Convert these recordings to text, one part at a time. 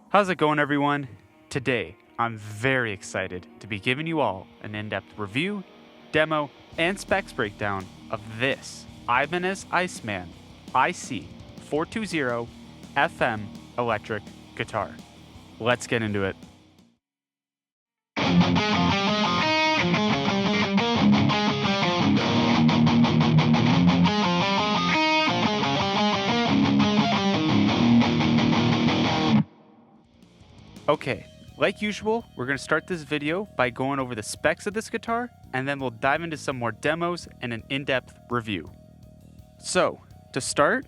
How's it going, everyone? Today, I'm very excited to be giving you all an in-depth review, demo, and specs breakdown of this Ibanez Iceman IC420FM electric guitar. Let's get into it. Okay, like usual, we're going to start this video by going over the specs of this guitar, and then we'll dive into some more demos and an in-depth review. So, to start,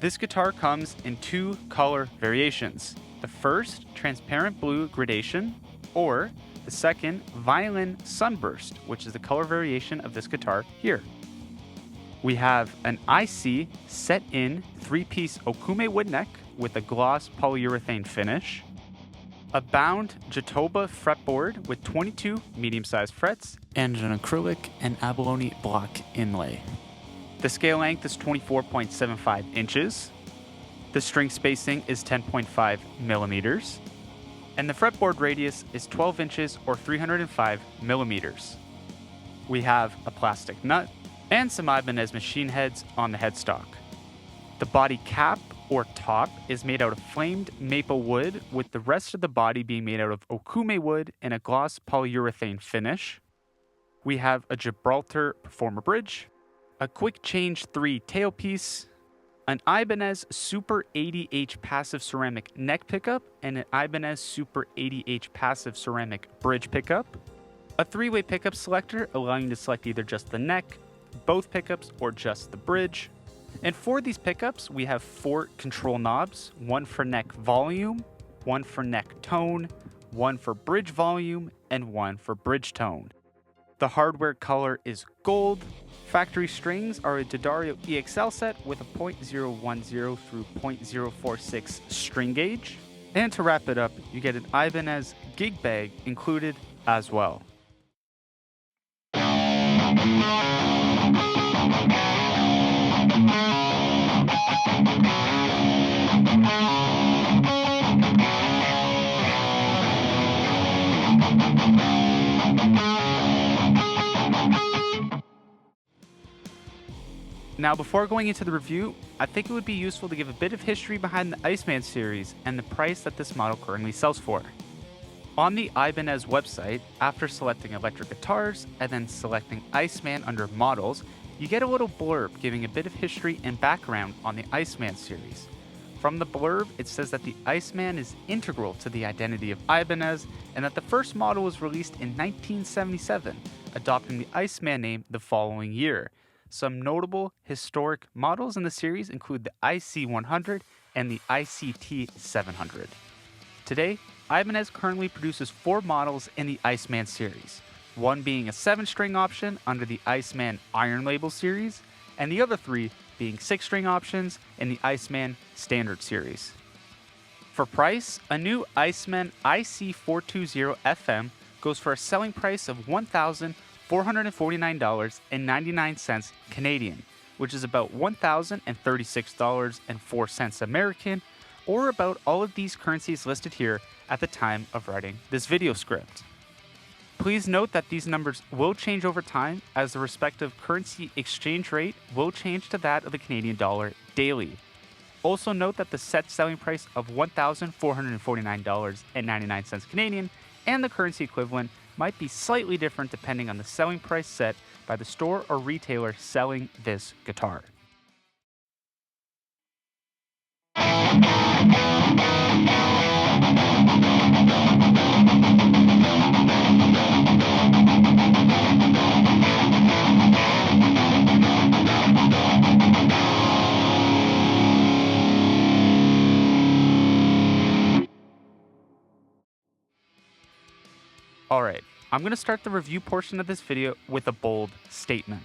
this guitar comes in two color variations. The first, transparent blue gradation, or the second, violin sunburst, which is the color variation of this guitar here. We have an IC set in 3-piece Okume wood neck with a gloss polyurethane finish, a bound Jatoba fretboard with 22 medium-sized frets, and an acrylic and abalone block inlay. The scale length is 24.75 inches. The string spacing is 10.5 millimeters. And the fretboard radius is 12 inches or 305 millimeters. We have a plastic nut and some Ibanez machine heads on the headstock. The body cap or top is made out of flamed maple wood, with the rest of the body being made out of Okume wood and a gloss polyurethane finish. We have a Gibraltar Performer bridge, a Quick Change 3 tailpiece, an Ibanez Super 80H passive ceramic neck pickup, and an Ibanez Super 80H passive ceramic bridge pickup, a 3-way pickup selector allowing you to select either just the neck, both pickups, or just the bridge. And for these pickups, we have 4 control knobs, one for neck volume, one for neck tone, one for bridge volume, and one for bridge tone. The hardware color is gold. Factory strings are a D'Addario EXL set with a .010 through .046 string gauge. And to wrap it up, you get an Ibanez gig bag included as well. Now, before going into the review, I think it would be useful to give a bit of history behind the Iceman series and the price that this model currently sells for. On the Ibanez website, after selecting electric guitars and then selecting Iceman under models, you get a little blurb giving a bit of history and background on the Iceman series. From the blurb, it says that the Iceman is integral to the identity of Ibanez and that the first model was released in 1977, adopting the Iceman name the following year. Some notable historic models in the series include the IC100 and the ICT700. Today, Ibanez currently produces 4 models in the Iceman series, one being a 7-string option under the Iceman Iron Label series, and the other 3 being 6-string options in the Iceman Standard series. For price, a new Iceman IC420FM goes for a selling price of $1,449.99 Canadian, which is about $1,036.04 American, or about all of these currencies listed here at the time of writing this video script. Please note that these numbers will change over time as the respective currency exchange rate will change to that of the Canadian dollar daily. Also note that the set selling price of $1,449.99 Canadian and the currency equivalent might be slightly different depending on the selling price set by the store or retailer selling this guitar. Alright, I'm going to start the review portion of this video with a bold statement.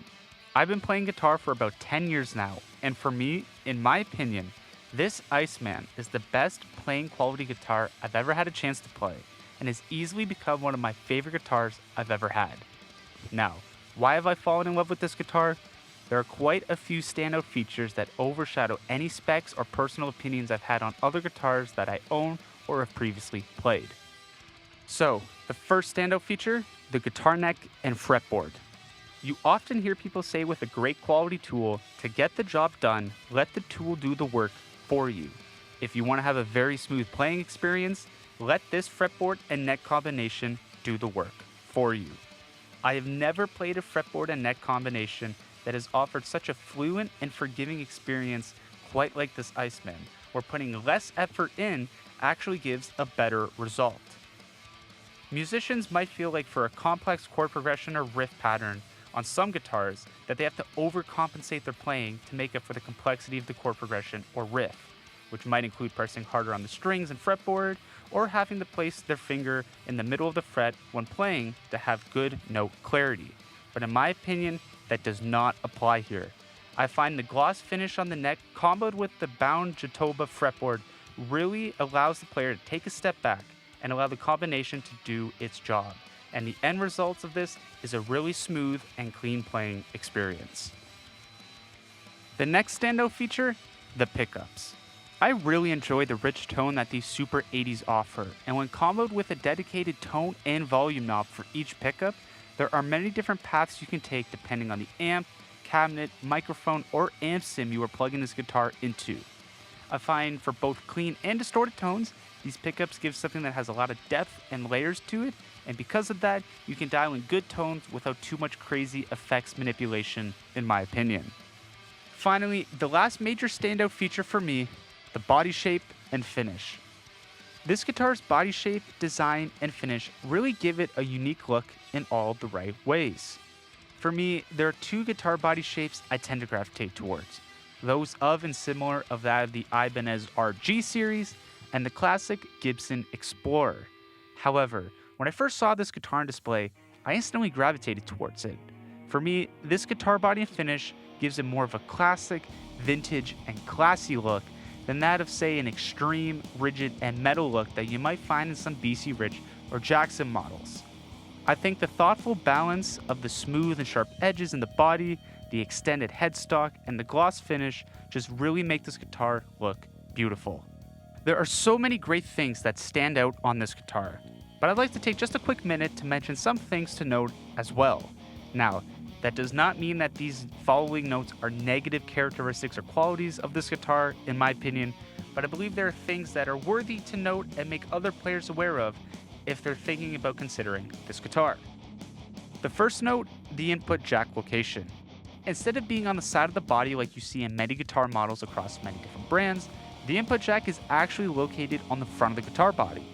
I've been playing guitar for about 10 years now, and for me, in my opinion, this Iceman is the best playing quality guitar I've ever had a chance to play. and has easily become one of my favorite guitars I've ever had. Now, why have I fallen in love with this guitar? There are quite a few standout features that overshadow any specs or personal opinions I've had on other guitars that I own or have previously played. So, the first standout feature, the guitar neck and fretboard. You often hear people say with a great quality tool, to get the job done, let the tool do the work for you. If you want to have a very smooth playing experience, let this fretboard and neck combination do the work for you. I have never played a fretboard and neck combination that has offered such a fluent and forgiving experience quite like this Iceman, where putting less effort in actually gives a better result. Musicians might feel like for a complex chord progression or riff pattern on some guitars that they have to overcompensate their playing to make up for the complexity of the chord progression or riff, which might include pressing harder on the strings and fretboard or having to place their finger in the middle of the fret when playing to have good note clarity. But in my opinion, that does not apply here. I find the gloss finish on the neck comboed with the bound Jatoba fretboard really allows the player to take a step back and allow the combination to do its job. And the end results of this is a really smooth and clean playing experience. The next standout feature, the pickups. I really enjoy the rich tone that these Super 80s offer, and when comboed with a dedicated tone and volume knob for each pickup, there are many different paths you can take depending on the amp, cabinet, microphone, or amp sim you are plugging this guitar into. I find for both clean and distorted tones, these pickups give something that has a lot of depth and layers to it, and because of that, you can dial in good tones without too much crazy effects manipulation, in my opinion. Finally, the last major standout feature for me, the body shape and finish. This guitar's body shape, design, and finish really give it a unique look in all the right ways. For me, there are two guitar body shapes I tend to gravitate towards. Those of and similar of that of the Ibanez RG series and the classic Gibson Explorer. However, when I first saw this guitar on display, I instantly gravitated towards it. For me, this guitar body and finish gives it more of a classic, vintage, and classy look than that of, say, an extreme, rigid, and metal look that you might find in some BC Rich or Jackson models. I think the thoughtful balance of the smooth and sharp edges in the body, the extended headstock, and the gloss finish just really make this guitar look beautiful. There are so many great things that stand out on this guitar, but I'd like to take just a quick minute to mention some things to note as well. Now, that does not mean that these following notes are negative characteristics or qualities of this guitar, in my opinion, but I believe there are things that are worthy to note and make other players aware of if they're thinking about considering this guitar. The first note, the input jack location. Instead of being on the side of the body like you see in many guitar models across many different brands, the input jack is actually located on the front of the guitar body.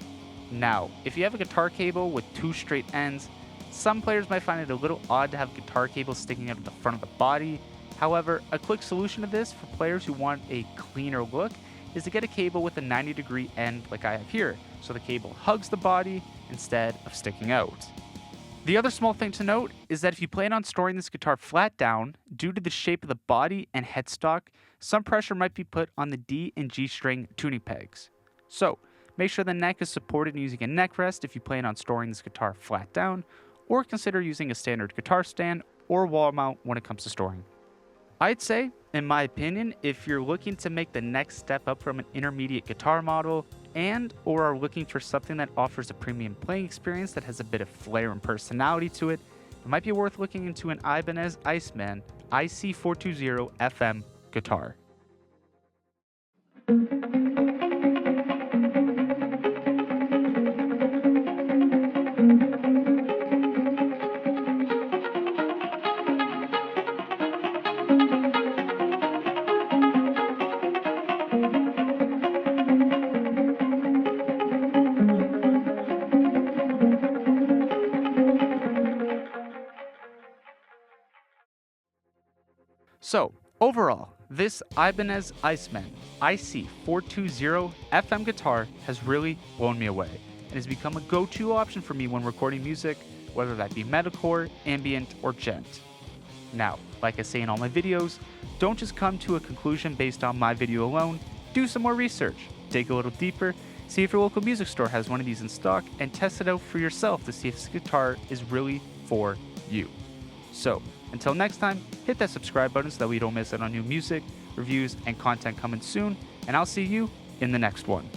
Now, if you have a guitar cable with two straight ends, some players might find it a little odd to have guitar cables sticking out of the front of the body. However, a quick solution to this for players who want a cleaner look is to get a cable with a 90-degree end like I have here, so the cable hugs the body instead of sticking out. The other small thing to note is that if you plan on storing this guitar flat down, due to the shape of the body and headstock, some pressure might be put on the D and G string tuning pegs. So, make sure the neck is supported using a neck rest if you plan on storing this guitar flat down, or consider using a standard guitar stand or wall mount when it comes to storing. I'd say, in my opinion, if you're looking to make the next step up from an intermediate guitar model and or are looking for something that offers a premium playing experience that has a bit of flair and personality to it, it might be worth looking into an Ibanez Iceman IC420FM guitar. So, overall, this Ibanez Iceman IC420FM guitar has really blown me away and has become a go-to option for me when recording music, whether that be metalcore, ambient, or gent. Now, like I say in all my videos, don't just come to a conclusion based on my video alone, do some more research, dig a little deeper, See if your local music store has one of these in stock, and test it out for yourself to see if this guitar is really for you. So, until next time, hit that subscribe button so that we don't miss out on new music, reviews, and content coming soon, and I'll see you in the next one.